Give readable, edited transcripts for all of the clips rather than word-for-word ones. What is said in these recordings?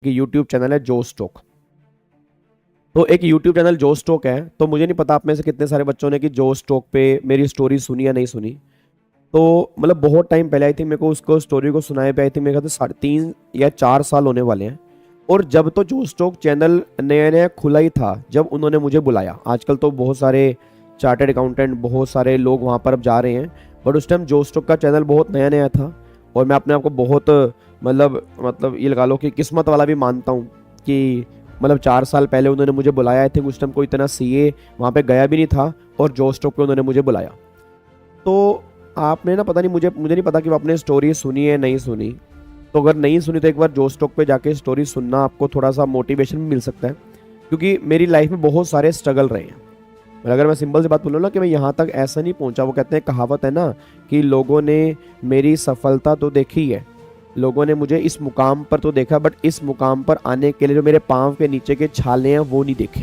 कि YouTube channel है जो स्टोक। तो एक यूट्यूब चैनल जो स्टोक है, तो मुझे नहीं पता आप में से कितने सारे बच्चों ने कि जो स्टोक पे मेरी स्टोरी सुनी या नहीं सुनी। तो मतलब बहुत टाइम पहले आई थी मेरे को उसको स्टोरी को सुनाए पे, आई थी मेरे ख्याल से 3 या 4 साल होने वाले हैं। और जब तो जो स्टोक चैनल नया नया खुला ही था, जब उन्होंने मुझे बुलाया, आजकल तो बहुत सारे चार्टर्ड अकाउंटेंट, बहुत सारे लोग वहाँ पर अब जा रहे हैं, बट उस टाइम जो स्टोक का चैनल बहुत नया नया था। और मैं अपने आप को बहुत मतलब ये लगा लो कि किस्मत वाला भी मानता हूँ कि मतलब 4 साल पहले उन्होंने मुझे बुलाया। आई थिंक उस टाइम कोई इतना सीए वहाँ पे गया भी नहीं था, और जो स्टॉक पे उन्होंने मुझे बुलाया। तो आपने ना पता नहीं, मुझे नहीं पता कि आपने स्टोरी सुनी है नहीं सुनी। तो अगर नहीं सुनी तो एक बार जो स्टॉक पे जाके स्टोरी सुनना, आपको थोड़ा सा मोटिवेशन भी मिल सकता है। क्योंकि मेरी लाइफ में बहुत सारे स्ट्रगल रहे हैं। और अगर मैं सिंपल सी बात बोलूँ ना कि मैं यहाँ तक ऐसा नहीं पहुँचा, वो कहते हैं, कहावत है ना कि लोगों ने मेरी सफलता तो देखी है, लोगों ने मुझे इस मुकाम पर तो देखा, बट इस मुकाम पर आने के लिए जो मेरे पाँव के नीचे के छाले हैं वो नहीं देखे।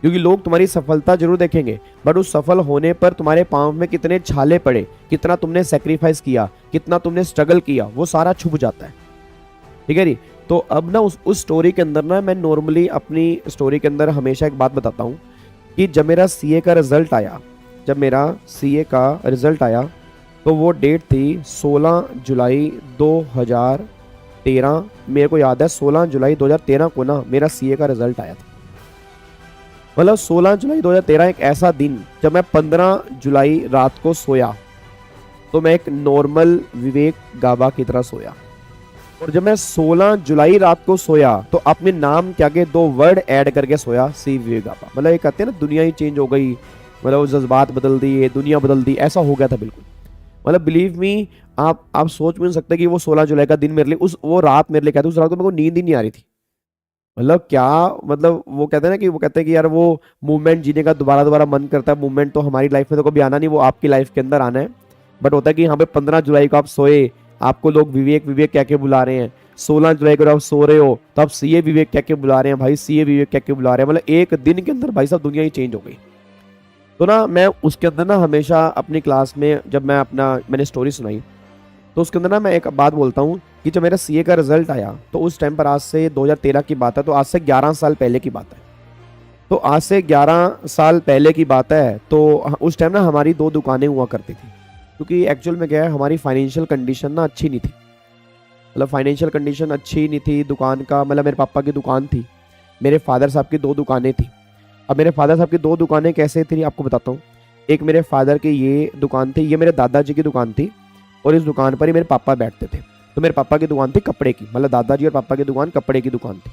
क्योंकि लोग तुम्हारी सफलता जरूर देखेंगे, बट उस सफल होने पर तुम्हारे पाँव में कितने छाले पड़े, कितना तुमने सेक्रीफाइस किया, कितना तुमने स्ट्रगल किया, वो सारा छुप जाता है। ठीक है जी। तो अब ना उस स्टोरी के अंदर ना, मैं नॉर्मली अपनी स्टोरी के अंदर हमेशा एक बात बताता हूँ कि जब मेरा सीए का रिजल्ट आया, तो वो डेट थी 16 जुलाई 2013। मेरे को याद है 16 जुलाई 2013 को ना मेरा सीए का रिजल्ट आया था। मतलब 16 जुलाई 2013 एक ऐसा दिन, जब मैं 15 जुलाई रात को सोया तो मैं एक नॉर्मल विवेक गाबा की तरह सोया। और जब मैं 16 जुलाई रात को सोया तो अपने नाम के आगे 2 वर्ड ऐड करके सोया, सी विवेक गाबा। मतलब ये कहते हैं ना, दुनिया ही चेंज हो गई, मतलब जज्बात बदल दिए, दुनिया बदल दी, ऐसा हो गया था बिल्कुल। मतलब बिलीव मी, आप सोच भी नहीं सकते कि वो 16 जुलाई का दिन मेरे लिए, वो रात मेरे लिए, कहते उस रात को मेरे को नींद ही नहीं आ रही थी। मतलब क्या, मतलब वो कहते हैं ना कि वो कहते हैं कि यार वो मूवमेंट जीने का दोबारा दोबारा मन करता है। मूवमेंट तो हमारी लाइफ में तो कभी आना नहीं, वो आपकी लाइफ के अंदर आना है। बट होता है कि यहाँ पे 15 जुलाई को आप सोए, आपको लोग विवेक विवेक कह के बुला रहे हैं। 16 जुलाई को आप सो रहे हो तो आप सीए विवेक कह के बुला रहे हैं, भाई सीए विवेक कह के बुला रहे हैं। मतलब एक दिन के अंदर भाई साहब दुनिया ही चेंज हो गई। तो ना मैं उसके अंदर ना हमेशा अपनी क्लास में, जब मैंने स्टोरी सुनाई, तो उसके अंदर ना मैं एक बात बोलता हूँ कि जब मेरा सीए का रिजल्ट आया, तो उस टाइम पर, आज से 2013 की बात है, तो आज से 11 साल पहले की बात है। तो आज से 11 साल पहले की बात है, तो उस टाइम ना हमारी 2 दुकानें हुआ करती थी। क्योंकि एक्चुअल में क्या है, हमारी फाइनेंशियल कंडीशन ना अच्छी नहीं थी। मतलब फाइनेंशियल कंडीशन अच्छी नहीं थी दुकान का, मतलब मेरे पापा की दुकान थी, मेरे फादर साहब की 2 दुकानें थी। अब मेरे फादर साहब की 2 दुकानें कैसे थी आपको बताता हूँ। एक मेरे फादर की ये दुकान थी, ये मेरे दादाजी की दुकान थी, और इस दुकान पर ही मेरे पापा बैठते थे। तो मेरे पापा की दुकान थी कपड़े की, मतलब दादाजी और पापा की दुकान कपड़े की दुकान थी।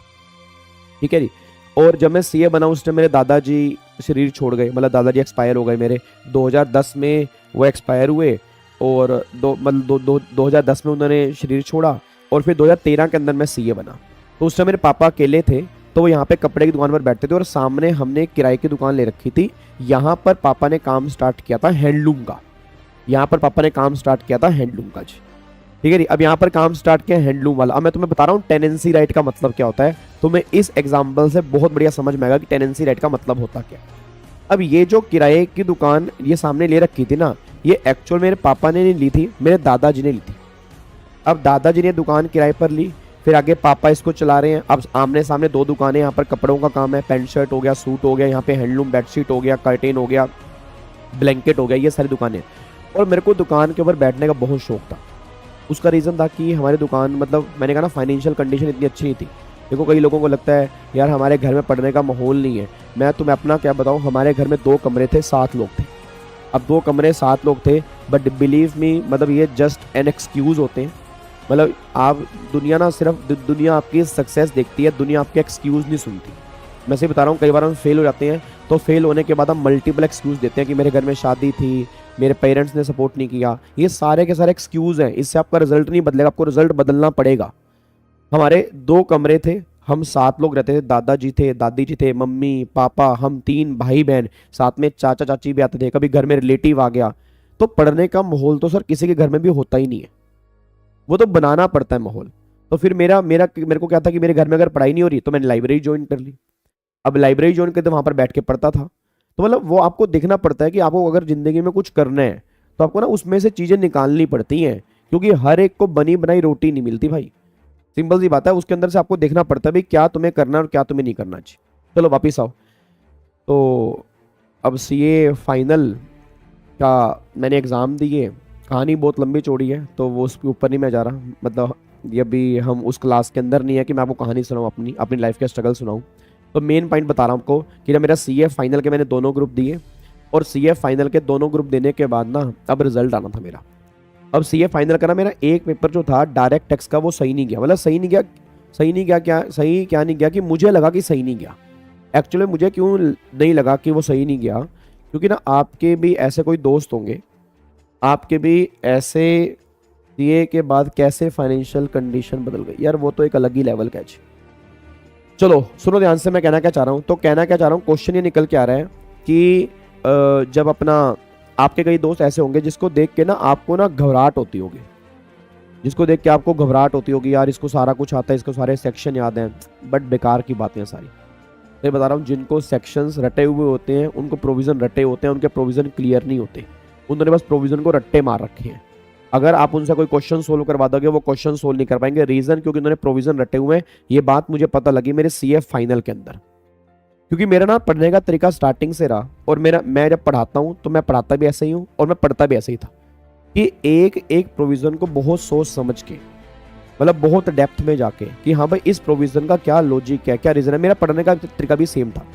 ठीक है जी। और जब मैं सीए बना उस टाइम मेरे दादाजी शरीर छोड़ गए, मतलब दादाजी एक्सपायर हो गए मेरे। 2010 में वो एक्सपायर हुए, और 2010 में उन्होंने शरीर छोड़ा, और फिर 2013 के अंदर मैं सीए बना। तो उस टाइम मेरे पापा अकेले थे, तो वो यहाँ पे कपड़े की दुकान पर बैठते थे, और सामने हमने किराए की दुकान ले रखी थी। यहाँ पर पापा ने काम स्टार्ट किया था हैंडलूम का। यहाँ पर पापा ने काम स्टार्ट किया था हैंडलूम का जी। ठीक है जी। अब यहाँ पर काम स्टार्ट किया हैंडलूम वाला। अब मैं तुम्हें बता रहा हूँ टेनेंसी राइट का मतलब क्या होता है। तुम्हें इस एग्जाम्पल से बहुत बढ़िया समझ में आएगा कि टेनेंसी राइट का मतलब होता क्या है। अब ये जो किराए की दुकान ये सामने ले रखी थी ना, ये एक्चुअल मेरे पापा ने नहीं ली थी, मेरे दादाजी ने ली थी। अब दादाजी ने दुकान किराए पर ली, फिर आगे पापा इसको चला रहे हैं। अब आमने सामने 2 दुकानें, यहाँ पर कपड़ों का काम है, पैंट शर्ट हो गया, सूट हो गया, यहाँ पे हैंडलूम बेडशीट हो गया, कर्टेन हो गया, ब्लैंकेट हो गया, ये सारी दुकानें। और मेरे को दुकान के ऊपर बैठने का बहुत शौक था। उसका रीज़न था कि हमारी दुकान, मतलब मैंने कहा ना, फाइनेंशियल कंडीशन इतनी अच्छी नहीं थी। देखो कई लोगों को लगता है यार हमारे घर में पढ़ने का माहौल नहीं है। मैं तुम्हें अपना क्या बताऊं, हमारे घर में 2 कमरे थे, 7 लोग थे। अब 2 कमरे 7 लोग थे, बट बिलीव मी, मतलब ये जस्ट एन एक्सक्यूज़ होते हैं। मतलब आप, दुनिया ना सिर्फ दुनिया आपकी सक्सेस देखती है, दुनिया आपके एक्सक्यूज़ नहीं सुनती। मैं से बता रहा हूँ, कई बार हम फेल हो जाते हैं, तो फेल होने के बाद हम मल्टीपल एक्सक्यूज़ देते हैं कि मेरे घर में शादी थी, मेरे पेरेंट्स ने सपोर्ट नहीं किया। ये सारे के सारे एक्सक्यूज़ हैं, इससे आपका रिजल्ट नहीं बदलेगा, आपको रिजल्ट बदलना पड़ेगा। हमारे 2 कमरे थे, हम 7 लोग रहते थे, दादाजी थे, दादी जी थे, मम्मी पापा, हम 3 भाई बहन, साथ में चाचा चाची भी आते थे, कभी घर में रिलेटिव आ गया। तो पढ़ने का माहौल तो सर किसी के घर में भी होता ही नहीं है, वो तो बनाना पड़ता है माहौल। तो फिर मेरे को क्या था कि मेरे घर में अगर पढ़ाई नहीं हो रही तो मैंने लाइब्रेरी ज्वाइन कर ली। अब लाइब्रेरी ज्वाइन करते वहां पर बैठ के पढ़ता था। तो मतलब वो आपको देखना पड़ता है कि आपको अगर जिंदगी में कुछ करना है तो आपको ना उसमें से चीजें निकालनी पड़ती हैं, क्योंकि हर एक को बनी बनाई रोटी नहीं मिलती भाई। सिंपल सी बात है, उसके अंदर से आपको देखना पड़ता है भाई क्या तुम्हें करना है और क्या तुम्हें नहीं करना चाहिए। चलो वापिस आओ। तो अब सीए फाइनल का मैंने एग्ज़ाम दिए, कहानी बहुत लंबी चौड़ी है तो वो उसके ऊपर नहीं मैं जा रहा, मतलब ये भी हम उस क्लास के अंदर नहीं है कि मैं आपको कहानी सुनाऊँ, अपनी अपनी लाइफ के स्ट्रगल सुनाऊँ। तो मेन पॉइंट बता रहा हूँ आपको कि जब मेरा सीए फाइनल के मैंने दोनों ग्रुप दिए, और सीए फाइनल के दोनों ग्रुप देने के बाद ना अब रिजल्ट आना था मेरा। अब सीए फाइनल का ना मेरा एक पेपर जो था डायरेक्ट टैक्स का वो सही नहीं गया, मतलब सही नहीं गया, सही नहीं गया, क्या सही क्या नहीं गया कि मुझे लगा कि सही नहीं गया। एक्चुअली मुझे क्यों नहीं लगा कि वो सही नहीं गया, क्योंकि ना आपके भी ऐसे कोई दोस्त होंगे, आपके भी ऐसे सीए के बाद कैसे फाइनेंशियल कंडीशन बदल गई यार, वो तो एक अलग ही लेवल का है। चलो सुनो ध्यान से, मैं कहना क्या चाह रहा हूँ, तो कहना क्या चाह रहा हूँ, क्वेश्चन ये निकल के आ रहा है कि जब अपना आपके कई दोस्त ऐसे होंगे जिसको देख के ना आपको ना घबराहट होती होगी, जिसको देख के आपको घबराहट होती होगी यार इसको सारा कुछ आता है, इसको सारे सेक्शन याद हैं, बट बेकार की बातें हैं सारी। मैं बता रहा हूँ जिनको सेक्शंस रटे हुए होते हैं, उनको प्रोविजन रटे होते हैं, उनके प्रोविजन क्लियर नहीं होते, उन्होंने बस प्रोविजन को रट्टे मार रखे हैं। अगर आप उनसे कोई क्वेश्चन सोल्व करवा दोगे वो क्वेश्चन सोल्व नहीं कर पाएंगे, रीजन क्योंकि उन्होंने प्रोविजन रटे हुए हैं। ये बात मुझे पता लगी मेरे सीए फाइनल के अंदर, क्योंकि मेरा ना पढ़ने का तरीका स्टार्टिंग से रहा, और मैं जब पढ़ाता हूँ तो मैं पढ़ाता भी ऐसे ही हूँ और मैं पढ़ता भी ऐसे ही था कि एक एक प्रोविजन को बहुत सोच समझ के, मतलब बहुत डेप्थ में जाके कि हाँ भाई इस प्रोविजन का क्या लॉजिक है, क्या रीजन है। मेरा पढ़ने का तरीका भी सेम था,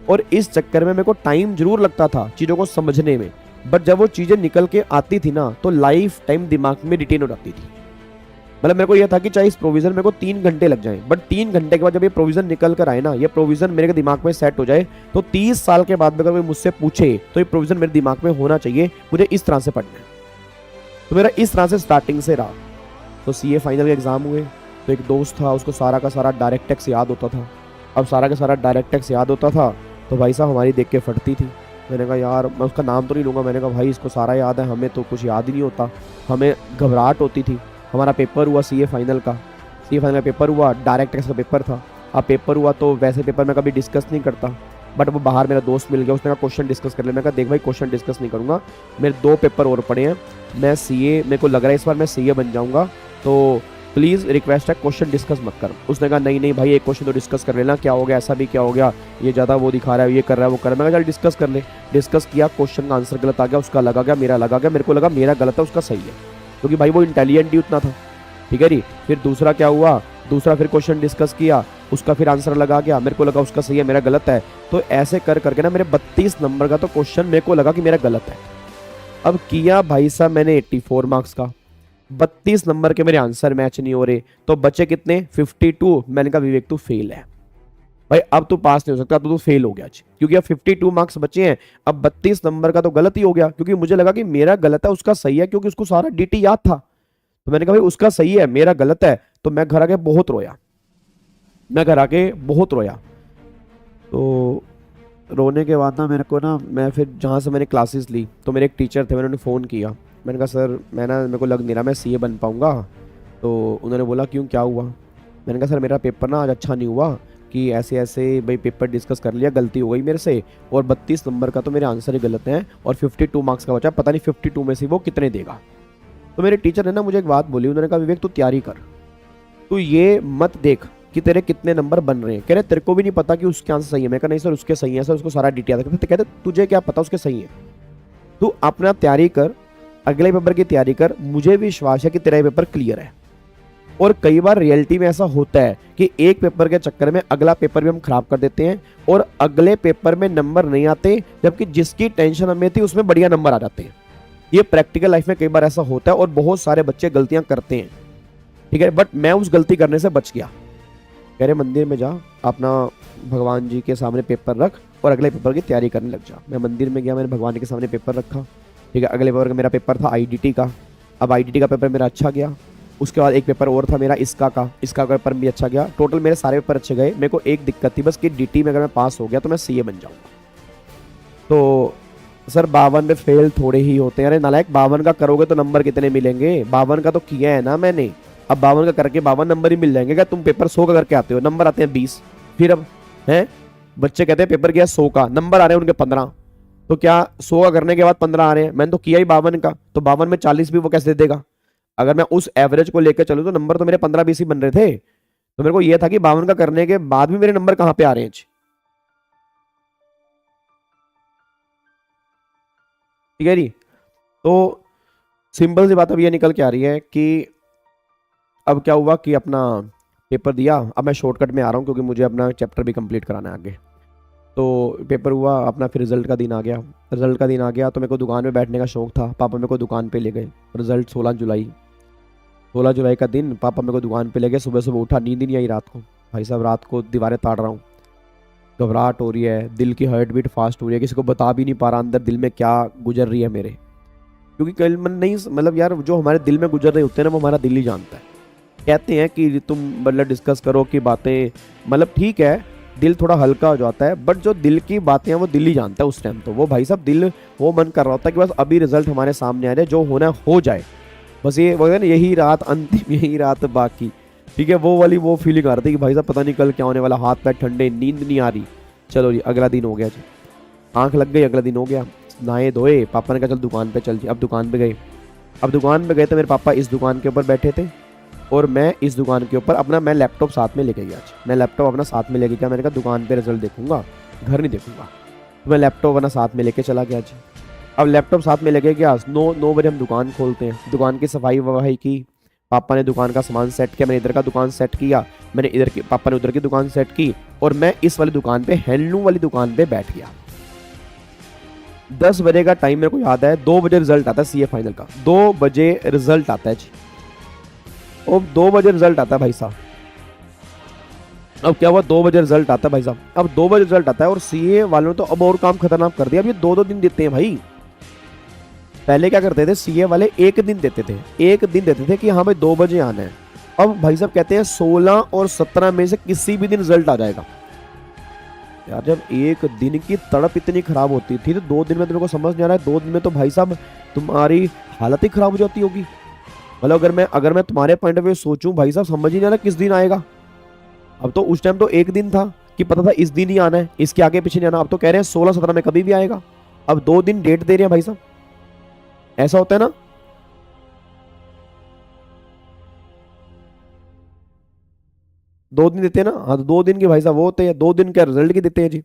और इस चक्कर में मेरे को टाइम जरूर लगता था चीज़ों को समझने में, बट जब वो चीज़ें निकल के आती थी ना तो लाइफ टाइम दिमाग में रिटेन हो जाती थी। मतलब मेरे को यह था कि चाहे इस प्रोविजन मेरे को 3 घंटे लग जाए, बट 3 घंटे के बाद जब ये प्रोविजन निकल कर आए ना, ये प्रोविजन मेरे दिमाग में सेट हो जाए, तो 30 साल के बाद अगर कोई मुझसे पूछे तो ये प्रोविजन मेरे दिमाग में होना चाहिए, मुझे इस तरह से पढ़ना है। तो मेरा इस तरह से स्टार्टिंग से रहा। तो सीए फाइनल के एग्जाम हुए, तो एक दोस्त था उसको सारा का सारा डायरेक्ट टैक्स याद होता था। अब सारा का सारा डायरेक्ट टैक्स याद होता था तो भाई साहब हमारी देख के फटती थी। मैंने कहा यार, मैं उसका नाम तो नहीं लूँगा, मैंने कहा भाई इसको सारा याद है, हमें तो कुछ याद ही नहीं होता। हमें घबराहट होती थी। हमारा पेपर हुआ सीए फाइनल का, सीए फाइनल का पेपर हुआ, डायरेक्ट टैक्स का पेपर था। अब पेपर हुआ तो वैसे पेपर मैं कभी डिस्कस नहीं करता, बट वो बाहर मेरा दोस्त मिल गया, उसने कहा क्वेश्चन डिस्कस कर ले। मैं कहा देख भाई क्वेश्चन डिस्कस नहीं करूँगा, मेरे 2 पेपर और पड़े हैं, मैं सीए, मेरे को लग रहा है इस बार मैं सीए बन जाऊँगा, तो प्लीज़ रिक्वेस्ट है क्वेश्चन डिस्कस मत कर। उसने कहा नहीं नहीं भाई एक क्वेश्चन तो डिस्कस कर लेना, क्या हो गया, ऐसा भी क्या हो गया, ये ज़्यादा वो दिखा रहा है, ये कर रहा है, वो कर रहा है। मैं कहा चल डिस्कस कर ले। डिस्कस किया, क्वेश्चन का आंसर गलत आ गया, उसका लगा गया, मेरा लगा गया, मेरे को लगा मेरा गलत है उसका सही है, क्योंकि भाई वो इंटेलिजेंट ही उतना था। ठीक है जी। फिर दूसरा क्या हुआ, दूसरा फिर क्वेश्चन डिस्कस किया, उसका फिर आंसर लगा गया, मेरे को लगा उसका सही है, मेरा गलत है। तो ऐसे कर करके ना मेरे 32 नंबर का तो क्वेश्चन मेरे को लगा कि मेरा गलत है। अब किया भाई साहब मैंने 84 मार्क्स का, 32 नंबर के मेरे आंसर मैच नहीं हो रहे, तो बचे कितने 52। मैंने कहा विवेक तू फेल है भाई, अब तू पास नहीं हो सकता, तू फेल हो गया आज, क्योंकि अब 52 मार्क्स बचे हैं। अब 32 नंबर का तो गलत ही हो गया, क्योंकि मुझे लगा कि मेरा गलत है उसका सही है, क्योंकि उसको सारा डीटी याद था। तो मैंने कहा भाई उसका सही है मेरा गलत है। तो मैं घर आके बहुत रोया, मैं घर आके बहुत रोया। तो रोने के बाद ना मेरे को ना, मैं फिर जहाँ से मैंने क्लासेस ली तो मेरे एक टीचर थे, मैंने उन्हें फ़ोन किया। मैंने कहा सर मेरे को लग नहीं रहा मैं सीए बन पाऊँगा। तो उन्होंने बोला क्यों, क्या हुआ। मैंने कहा सर मेरा पेपर ना आज अच्छा नहीं हुआ, कि ऐसे ऐसे भाई पेपर डिस्कस कर लिया, गलती हो गई मेरे से, और 32 नंबर का तो मेरे आंसर ही गलत हैं, और 52 मार्क्स का बचा, पता नहीं 52 में से वो कितने देगा। तो मेरे टीचर ने ना मुझे एक बात बोली, उन्होंने कहा विवेक तू तैयारी कर, तू ये मत देख कि तेरे कितने नंबर बन रहे हैं, कह रहे तेरे को भी नहीं पता कि उसके आंसर सही है। मैं कहा नहीं सर उसके सही है सर, उसको सारा डिटेल आता है। कहते तुझे क्या पता उसके सही है, तू अपना तैयारी कर, अगले पेपर की तैयारी कर, मुझे विश्वास है कि तेरा पेपर क्लियर है। और कई बार रियलिटी में ऐसा होता है कि एक पेपर के चक्कर में अगला पेपर भी हम खराब कर देते हैं, और अगले पेपर में नंबर नहीं आते, जबकि जिसकी टेंशन हमें थी उसमें बढ़िया नंबर आ जाते हैं। ये प्रैक्टिकल लाइफ में कई बार ऐसा होता है, और बहुत सारे बच्चे गलतियां करते हैं। ठीक है, बट मैं उस गलती करने से बच गया। कह रहे मंदिर में जा, अपना भगवान जी के सामने पेपर रख और अगले पेपर की तैयारी करने लग जा। मैं मंदिर में गया, मैंने भगवान के सामने पेपर रखा। ठीक है, अगले पेपर का मेरा पेपर था आईडीटी का। अब आईडीटी का पेपर मेरा अच्छा गया। उसके बाद एक पेपर और था मेरा इसका का पेपर भी अच्छा गया। टोटल मेरे सारे पेपर अच्छे गए। मेरे को एक दिक्कत थी बस कि डीटी में अगर मैं पास हो गया तो मैं सीए बन जाऊंगा। तो सर 52 में फेल थोड़े ही होते हैं। अरे नालायक, 52 का करोगे तो नंबर कितने मिलेंगे, 52 का तो किया है ना मैंने। अब 52 का करके 52 नंबर ही मिल जाएंगे क्या? तुम पेपर 100 का करके आते हो, नंबर आते हैं 20। फिर अब हैं बच्चे कहते हैं पेपर किया 100 का, नंबर आ रहे हैं उनके 15। तो क्या 100 का करने के बाद 15 आ रहे हैं? मैंने तो किया ही 52 का, तो 52 में 40 भी वो कैसे दे देगा? अगर मैं उस एवरेज को लेकर चलूँ तो नंबर तो मेरे 15-20 ही बन रहे थे। तो मेरे को ये था कि 52 का करने के बाद भी मेरे नंबर कहाँ पे आ रहे हैं। ठीक है जी। तो सिंपल सी बात अब ये निकल के आ रही है कि अब क्या हुआ कि अपना पेपर दिया। अब मैं शॉर्टकट में आ रहा हूँ क्योंकि मुझे अपना चैप्टर भी कंप्लीट कराना है आगे। तो पेपर हुआ अपना, फिर रिजल्ट का दिन आ गया। रिजल्ट का दिन आ गया तो मेरे को दुकान पे बैठने का शौक था। पापा मेरे को दुकान पे ले गए। रिजल्ट 16 जुलाई, 16 जुलाई का दिन पापा मेरे को दुकान पे ले गए। सुबह सुबह उठा, नींद ही नहीं आई रात को। भाई साहब रात को दीवारें ताड़ रहा हूँ, घबराहट हो रही है, दिल की हार्ट बीट फास्ट हो रही है, किसी को बता भी नहीं पा रहा अंदर दिल में क्या गुजर रही है मेरे। क्योंकि कल मन नहीं, मतलब यार जो हमारे दिल में गुजर रहे होते हैं ना वो हमारा दिल ही जानता है। कहते हैं कि तुम मतलब डिस्कस करो कि बातें, मतलब ठीक है दिल थोड़ा हल्का हो जाता है, बट जो दिल की बातें हैं वो दिल ही जानता है उस टाइम। तो वो भाई साहब दिल वो मन कर रहा होता है कि बस अभी रिजल्ट हमारे सामने आ जाए, जो होना हो जाए, बस ये वो है ना, यही रात अंतिम, यही रात बाकी। ठीक है, वो वाली वो फीलिंग आ रही थी कि भाई साहब पता नहीं कल क्या होने वाला, हाथ पैर ठंडे, नींद नहीं आ रही। चलो जी अगला दिन हो गया जी, आंख लग गई, अगला दिन हो गया। नहाए धोए, पापा ने कहा चल दुकान पे चल जी। अब दुकान पे गए। अब दुकान पे गए तो मेरे पापा इस दुकान के ऊपर बैठे थे और मैं इस दुकान के ऊपर अपना, मैं लैपटॉप साथ में लेके गया। मैं लैपटॉप अपना साथ में लेके गया। मैंने कहा दुकान पे रिजल्ट देखूंगा, घर नहीं देखूंगा। तो मैं लैपटॉप अपना साथ में लेके चला गया जी। अब लैपटॉप साथ में लेके गया, 9 बजे हम दुकान खोलते हैं। दुकान की सफाई वफाई की, पापा ने दुकान का सामान सेट किया, मैंने इधर का दुकान सेट किया, मैंने इधर की, पापा ने उधर की दुकान सेट की, और मैं इस वाली दुकान पे, हैंडलूम वाली दुकान पे बैठ गया। 10 बजे का टाइम मेरे को याद है। 2 बजे रिजल्ट आता है सीए फाइनल का। 2 बजे रिजल्ट आता है जी। और 2 बजे रिजल्ट आता है भाई साहब। अब क्या हुआ, 2 बजे रिजल्ट आता है भाई साहब। अब 2 बजे रिजल्ट आता है और सीए वालों ने तो अब और काम खतरनाक कर दिया। अब ये 2-2 दिन देते हैं भाई। पहले क्या करते थे सीए वाले, एक दिन देते थे, एक दिन देते थे कि हाँ भाई 2 बजे आना है। अब भाई साहब कहते हैं 16 और 17 में से किसी भी दिन रिजल्ट आ जाएगा। यार जब एक दिन की तड़प इतनी खराब होती थी तो 2 दिन में तुमको समझ नहीं आ रहा है, 2 दिन में तो भाई साहब तुम्हारी हालत ही खराब हो जाती होगी। मतलब अगर मैं तुम्हारे पॉइंट ऑफ व्यू सोचूं भाई साहब, समझ ही नहीं आ रहा किस दिन आएगा। अब तो उस टाइम तो एक दिन था कि पता था इस दिन ही आना है, इसके आगे पीछे नहीं आना। अब तो कह रहे हैं 16-17 में कभी भी आएगा। अब 2 दिन डेट दे रहे हैं भाई साहब, ऐसा होता है ना। दो दिन देते हैं ना, हाँ तो 2 दिन के भाई साहब वो होते हैं, 2 दिन के रिजल्ट की देते हैं जी।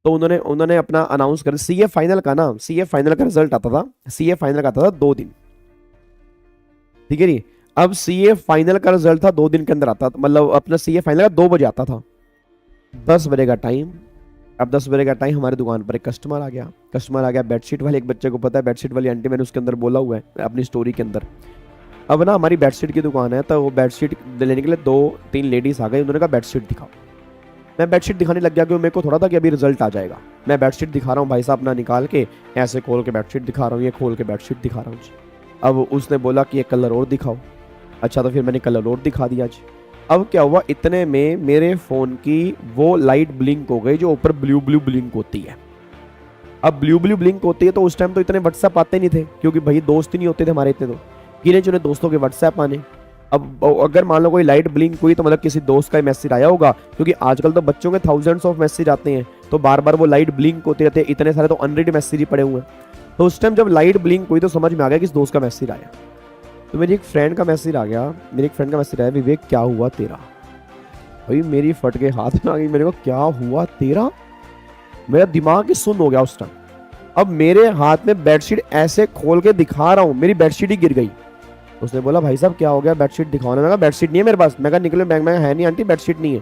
तो उन्होंने उन्होंने अपना अनाउंस कर, सीए फाइनल का ना, सीए फाइनल का रिजल्ट आता था, सीए फाइनल का आता था 2 दिन। ठीक है जी। अब सीए फाइनल का रिजल्ट था 2 दिन के अंदर आता था, मतलब अपना सीए फाइनल का 2 बजे आता था। 10 बजे का टाइम। अब 10 बजे का टाइम, हमारे दुकान पर एक कस्टमर आ गया। कस्टमर आ गया बेडशीट वाले, एक बच्चे को पता है बेडशीट वाली आंटी, मैंने उसके अंदर बोला हुआ है अपनी स्टोरी के अंदर। अब ना हमारी बेडशीट की दुकान है, तो वो बेडशीट लेने के लिए 2-3 लेडीज आ गई। उन्होंने कहा बेडशीट दिखाओ। मैं बेडशीट दिखाने लग गया क्योंकि मेरे को थोड़ा था कि अभी रिजल्ट आ जाएगा। मैं बेडशीट दिखा रहा हूँ भाई साहब, अपना निकाल के ऐसे खोल के बेडशीट दिखा रहा हूँ, ये खोल के बेडशीट दिखा रहा हूँ जी। अब उसने बोला कि ये कलर और दिखाओ। अच्छा, तो फिर मैंने कलर और दिखा दिया जी। अब क्या हुआ, इतने में मेरे फ़ोन की वो लाइट ब्लिंक हो गई जो ऊपर ब्लू ब्लू ब्लिंक होती है। अब ब्लू ब्लू ब्लिंक होती है तो उस टाइम तो इतने व्हाट्सएप आते नहीं थे, क्योंकि भाई दोस्त ही नहीं होते थे हमारे इतने, तो गिने चुने दोस्तों के व्हाट्सएप आने। अब अगर मान लो कोई लाइट ब्लिंक हुई तो मतलब किसी दोस्त का मैसेज आया होगा, क्योंकि आजकल तो बच्चों के थाउजेंड्स ऑफ मैसेज आते हैं, तो बार बार वो लाइट ब्लिंक होते रहते हैं। इतने सारे तो अनरीड मैसेज ही पड़े हुए हैं। तो उस टाइम जब लाइट ब्लिंक हुई तो समझ में आ गया कि इस दोस्त का मैसेज आया। तो मेरी एक फ्रेंड का मैसेज आ गया, मेरी एक फ्रेंड का मैसेज आया, विवेक क्या हुआ तेरा। भाई मेरी फट के हाथ में आ गई, मेरे को क्या हुआ तेरा, मेरा दिमाग ही सुन्न हो गया उस टाइम। अब मेरे हाथ में बेडशीट ऐसे खोल के दिखा रहा हूँ, मेरी बेडशीट ही गिर गई। उसने बोला भाई साहब क्या हो गया, बेडशीट दिखाओ ना। मैं कहा बेडशीट नहीं है मेरे पास। मैं कहा निकले बैंक में, है नहीं आंटी बेडशीट नहीं है।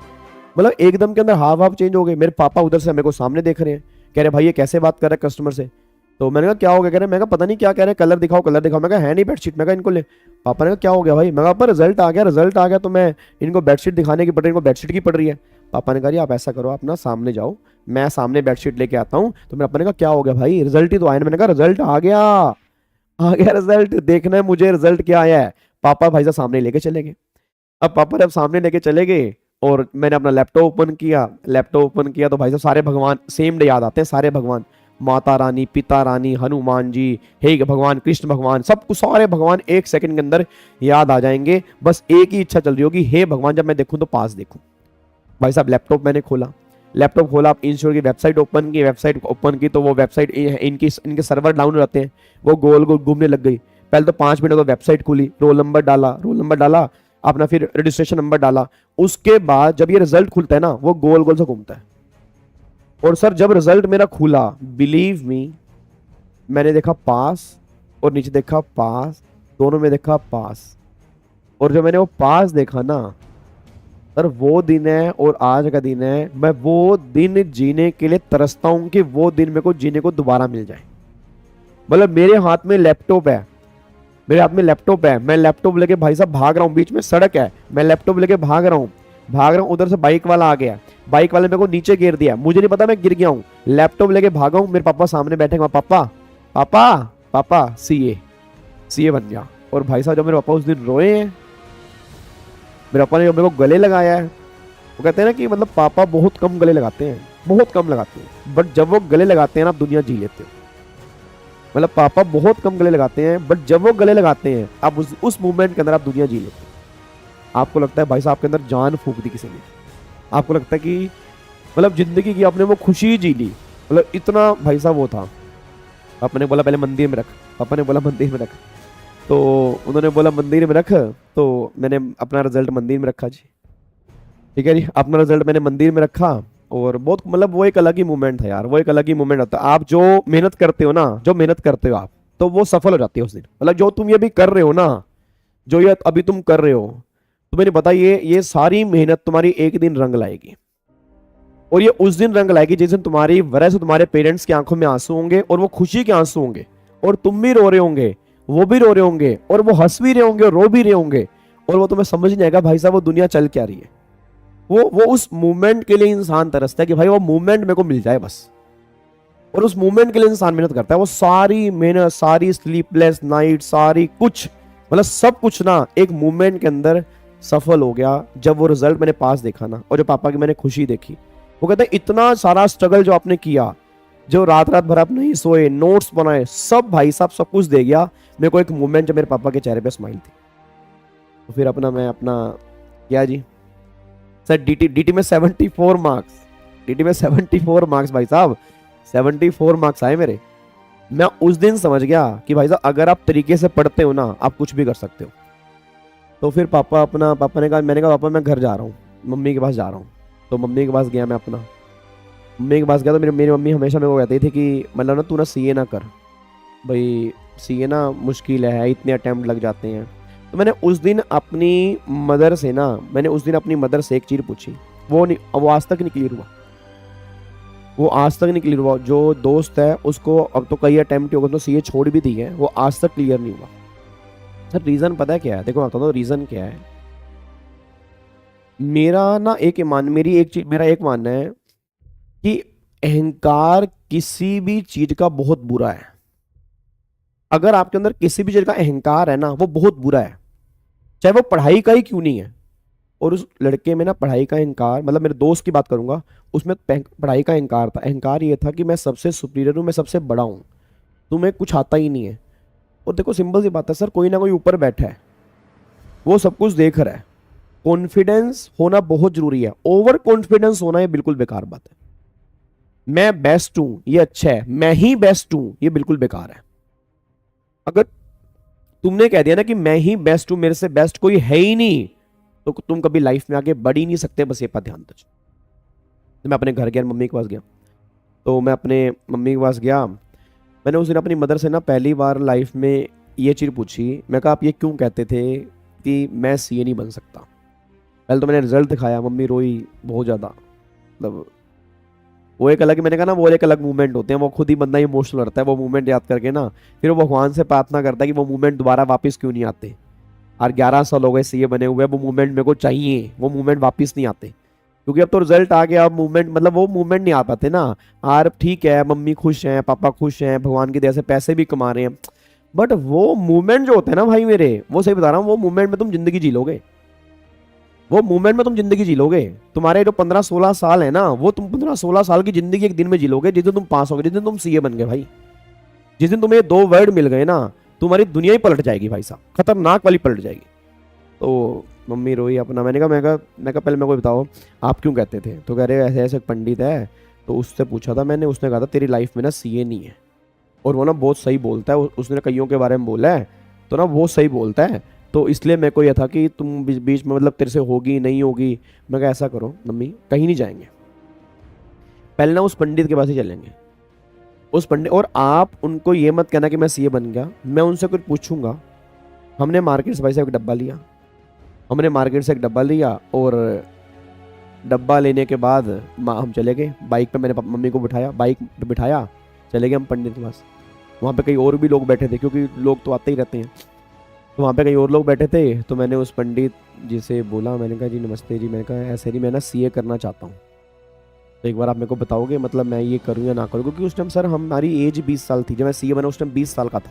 मतलब एकदम के अंदर हाव हाव चेंज हो गए। मेरे पापा उधर से मेरे को सामने देख रहे हैं, कह रहे भाई ये कैसे बात कर रहे हैं कस्टमर से। तो मैंने कहा क्या हो गया, कह रहे मैं कहा पता नहीं क्या कह रहे हैं, कलर दिखाओ कलर दिखाओ। मैं कहा है नहीं बेडशीट। मैं कहा इनको ले। पापा ने कहा क्या हो गया भाई। मैं कहा पर रिजल्ट आ गया, रिजल्ट आ गया तो मैं इनको बेडशीट दिखाने की पड़ रही, इनको बेडशीट की पड़ रही है। पापा ने कहा आप ऐसा करो, आप ना सामने जाओ, मैं सामने बेडशीट लेके आता हूँ। तो मेरे पापा ने कहा क्या हो गया भाई, रिजल्ट ही तो आया। मैंने कहा रिजल्ट आ गया, आ गया रिजल्ट, देखना है मुझे रिजल्ट क्या आया है। पापा भाई साहब सामने लेके चले गए। अब पापा जब सामने लेके चले गए और मैंने अपना लैपटॉप ओपन किया, लैपटॉप ओपन किया तो भाई साहब सारे भगवान सेम डे याद आते हैं, सारे भगवान, माता रानी, पिता रानी, हनुमान जी, हे भगवान, कृष्ण भगवान, सब कुछ सारे भगवान एक सेकंड के अंदर याद आ जाएंगे। बस एक ही इच्छा चल रही होगी, हे भगवान जब मैं देखूं तो पास देखूं। भाई साहब लैपटॉप मैंने खोला, लैपटॉप खोला, इंश्योर की वेबसाइट ओपन की, वेबसाइट ओपन की तो वो वेबसाइट इनके सर्वर डाउन रहते हैं, वो गोल गोल घूमने लग गई। पहले तो 5 मिनट तो वेबसाइट खुली, रोल नंबर डाला, अपना फिर रजिस्ट्रेशन नंबर डाला। उसके बाद जब ये रिजल्ट खुलता है ना, वो गोल गोल से घूमता है। और सर जब रिजल्ट मेरा खुला, बिलीव मी, मैंने देखा पास और नीचे देखा पास, दोनों में देखा पास। और जब मैंने वो पास देखा ना सर, वो दिन है और आज का दिन है, मैं वो दिन जीने के लिए तरसता हूं कि वो दिन मेरे को जीने को दोबारा मिल जाए। मतलब मेरे हाथ में लैपटॉप है, मेरे हाथ में लैपटॉप है, मैं लैपटॉप लेके भाई साहब भाग रहा हूँ, बीच में सड़क है, मैं लैपटॉप लेके भाग रहा हूँ, उधर से बाइक वाला आ गया, बाइक वाले मेरे को नीचे गिर दिया, मुझे नहीं पता मैं गिर गया हूँ, लैपटॉप लेके भागा हूँ, मेरे पापा सामने बैठे, पापा पापा पापा सीए बन गया। और भाई साहब जब मेरे पापा उस दिन रोए हैं, मेरे पापा ने जब मेरे को गले लगाया है, वो कहते हैं ना कि मतलब पापा बहुत कम गले लगाते हैं, बहुत कम लगाते हैं, बट जब वो गले लगाते हैं ना आप दुनिया जी लेते हो। मतलब पापा बहुत कम गले लगाते हैं, बट जब वो गले लगाते हैं आप उस मूवमेंट के अंदर आप दुनिया जी लेते हो। आपको लगता है भाई साहब आपके अंदर जान फूंक दी किसी ने, आपको लगता है कि मतलब जिंदगी की आपने वो खुशी जी ली। मतलब इतना भाई साहब वो था। पापा ने बोला पहले मंदिर में रख, पापा ने बोला मंदिर में रख, तो उन्होंने बोला मंदिर में रख, तो मैंने अपना रिजल्ट मंदिर में रखा जी। ठीक है जी, अपना रिजल्ट मैंने मंदिर में रखा। और बहुत मतलब वो एक अलग ही मूवमेंट था यार, वो एक अलग ही मूवमेंट होता है। आप जो मेहनत करते हो ना, जो मेहनत करते हो आप, तो वो सफल हो जाती है उस दिन। मतलब जो तुम ये भी कर रहे हो ना, जो ये अभी तुम कर रहे हो, तुम्हें नहीं पता ये सारी मेहनत तुम्हारी एक दिन रंग लाएगी। और ये उस दिन रंग लाएगी जिस दिन तुम्हारी वजह से तुम्हारे पेरेंट्स की आंखों में आंसू होंगे, और वो खुशी के आंसू होंगे, और तुम भी रो रहे होंगे, वो भी रो रहे होंगे, और वो हंस भी रहे होंगे और रो भी रहे होंगे। और वो तुम्हें समझ नहीं आएगा भाई साहब वो दुनिया चल क्या रही है। वो उस मूवमेंट के लिए इंसान तरसता है कि भाई वो मूवमेंट मेरे को मिल जाए बस। और उस मूवमेंट के लिए इंसान मेहनत करता है, वो सारी मेहनत, सारी स्लीपलेस नाइट, सारी कुछ, मतलब सब कुछ ना एक मूवमेंट के अंदर सफल हो गया। जब वो रिजल्ट मैंने पास देखा ना, और जो पापा की मैंने खुशी देखी, वो कहते हैं इतना सारा स्ट्रगल जो आपने किया, जो रात रात भर आप नहीं सोए, नोट्स बनाए, सब भाई साहब सब कुछ दे गया मेरे को एक मूवमेंट जब मेरे पापा के चेहरे पे स्माइल थी। तो फिर मैं अपना क्या जी सर, डीटी में 74 मार्क्स, डीटी में 74 मार्क्स भाई साहब, 74 मार्क्स आए मेरे। मैं उस दिन समझ गया कि भाई साहब अगर आप तरीके से पढ़ते हो ना, आप कुछ भी कर सकते हो। तो फिर पापा ने कहा, मैंने कहा पापा मैं घर जा रहा हूँ, मम्मी के पास जा रहा हूँ। तो मम्मी के पास गया मैं अपना, मम्मी के पास गया तो मेरी मम्मी हमेशा मेरे को कहती थी कि मतलब ना तू ना सीए ना कर भाई, सीए ना मुश्किल है, इतने अटैम्प्ट लग जाते हैं। तो मैंने उस दिन अपनी मदर से एक चीज़ पूछी, वो आज तक नहीं क्लियर हुआ, वो आज तक नहीं क्लियर हुआ। जो दोस्त है उसको अब तो कई अटैम्प्ट हो गए, तो सीए छोड़ भी दी है, वो आज तक क्लियर नहीं हुआ। सर रीज़न पता है क्या है? देखो मैं बताता हूँ रीज़न क्या है। मेरा एक मानना है कि अहंकार किसी भी चीज का बहुत बुरा है। अगर आपके अंदर किसी भी चीज का अहंकार है ना, वो बहुत बुरा है, चाहे वो पढ़ाई का ही क्यों नहीं है। और उस लड़के में ना पढ़ाई का अहंकार, मतलब मेरे दोस्त की बात करूंगा, उसमें पढ़ाई का अहंकार था। अहंकार ये था कि मैं सबसे सुपीरियर हूं, मैं सबसे बड़ा हूं, तुम्हें कुछ आता ही नहीं है। और देखो सिंपल सी बात है सर, कोई ना कोई ऊपर बैठा है, वो सब कुछ देख रहा है। कॉन्फिडेंस होना बहुत जरूरी है, ओवर कॉन्फिडेंस होना ये बिल्कुल बेकार बात है। मैं बेस्ट हूं ये अच्छा है, मैं ही बेस्ट हूं ये बिल्कुल बेकार है। अगर तुमने कह दिया ना कि मैं ही बेस्ट हूं, मेरे से बेस्ट कोई है ही नहीं, तो तुम कभी लाइफ में आगे बढ़ ही नहीं सकते। बस ये पर ध्यान दो। तो मैं अपने घर गया, मम्मी के पास गया, तो मैं अपने मम्मी के पास गया, मैंने उस दिन अपनी मदर से ना पहली बार लाइफ में ये चीज़ पूछी। मैं कहा आप ये क्यों कहते थे कि मैं सीए नहीं बन सकता? पहले तो मैंने रिजल्ट दिखाया, मम्मी रोई बहुत ज़्यादा। मतलब वो एक अलग, मैंने कहा ना वो एक अलग मूवमेंट होते हैं, वो खुद ही बंदा इमोशनल रहता है वो मूवमेंट याद करके ना। फिर वो भगवान से प्रार्थना करता है कि वो मूवमेंट दोबारा वापस क्यों नहीं आते। और 11 साल हो गए सीए बने हुए, वो मूवमेंट मेरे को चाहिए, वो मूवमेंट वापस नहीं आते, क्योंकि अब तो रिजल्ट आ गया। अब मूवमेंट मतलब वो मूवमेंट नहीं आ पाते ना। और ठीक है मम्मी खुश हैं, पापा खुश हैं, भगवान की दया से पैसे भी कमा रहे हैं, बट वो मूवमेंट जो होते हैं ना भाई मेरे, वो सही बता रहा हूँ, वो मूवमेंट में तुम जिंदगी जी लोगे, वो मूवमेंट में तुम जिंदगी जी लोगे। तुम्हारे जो 15-16 साल है ना, वो तुम 15-16 साल की जिंदगी एक दिन में जी लोगे, जिस दिन तुम पास हो गए, जिस दिन तुम सीए बन गए भाई, जिस दिन तुम्हें 2 वर्ड मिल गए ना, तुम्हारी दुनिया ही पलट जाएगी भाई साहब, खतरनाक वाली पलट जाएगी। तो मम्मी रोई अपना। मैंने कहा पहले मेरे को बताओ आप क्यों कहते थे? तो कह रहे ऐसे ऐसे पंडित है, तो उससे पूछा था मैंने, उसने कहा था तेरी लाइफ में ना सीए नहीं है, और वो ना बहुत सही बोलता है, उसने कईयों के बारे में बोला है, तो ना वो सही बोलता है, तो इसलिए मेरे को यह था कि तुम बीच में मतलब तेरे से होगी नहीं होगी। मैं कहा ऐसा करो मम्मी, कहीं नहीं जाएंगे, पहले ना उस पंडित के पास ही चलेंगे। उस पंडित, और आप उनको ये मत कहना कि मैं सीए बन गया, मैं उनसे कुछ पूछूंगा। हमने मार्केट से भाई साहब एक डब्बा लिया, हमने मार्केट से एक डब्बा लिया, और डब्बा लेने के बाद हम चले गए बाइक पे, मैंने मम्मी को बिठाया, बाइक पे बिठाया, चले गए हम पंडित के पास। वहाँ पे कई और भी लोग बैठे थे, क्योंकि लोग तो आते ही रहते हैं, तो वहाँ पे कई और लोग बैठे थे। तो मैंने उस पंडित जी से बोला, मैंने कहा जी नमस्ते जी, मैंने कहा ऐसे नहीं, मैं ना सीए करना चाहता हूँ, तो एक बार आप मेरे को बताओगे मतलब मैं ये करूँ या ना करूँ, क्योंकि उस टाइम सर हमारी एज 20 साल थी, जब मैं सीए बना उस टाइम 20 साल का था।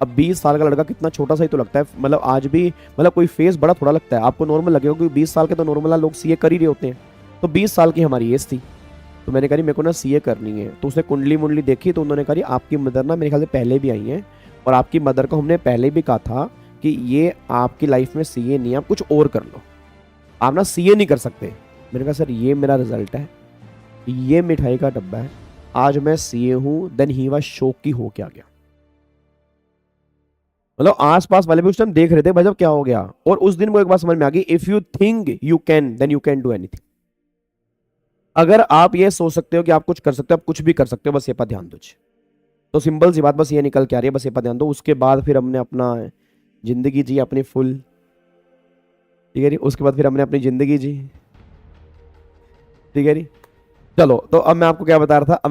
अब 20 साल का लड़का कितना छोटा सा ही तो लगता है, मतलब आज भी मतलब कोई फेस बड़ा थोड़ा लगता है, आपको नॉर्मल लगेगा, क्योंकि 20 साल के तो नॉर्मल लोग सीए कर ही रहे होते हैं। तो 20 साल की हमारी एज थी, तो मैंने कहा मेरे को ना सीए करनी है। तो उसने कुंडली मुंडली देखी, तो उन्होंने कहा आपकी मदर ना मेरे ख्याल से पहले भी आई हैं, और आपकी मदर को हमने पहले भी कहा था कि ये आपकी लाइफ में सीए नहीं है, आप कुछ और कर लो, आप ना सीए नहीं कर सकते। मैंने कहा सर ये मेरा रिजल्ट है, ये मिठाई का डब्बा है, आज मैं सीए हूं। देन ही वाज शॉक की हो क्या गया, मतलब आसपास वाले भी उस टाइम देख रहे थे भाई साहब क्या हो गया। और उस दिन वो एक बात समझ में आ गई, if you think you can then you can do anything. अगर आप ये सोच सकते हो कि आप कुछ कर सकते हो, आप कुछ भी कर सकते हो, बस ये पर ध्यान दो। तो सिंपल सी बात बस ये निकल के आ रही है, बस ये पर ध्यान दो। उसके बाद फिर हमने अपना जिंदगी जी अपनी फुल, ठीक है जी। उसके बाद फिर हमने अपनी जिंदगी जी, ठीक है जी। चलो, तो अब मैं आपको क्या बता रहा था, अब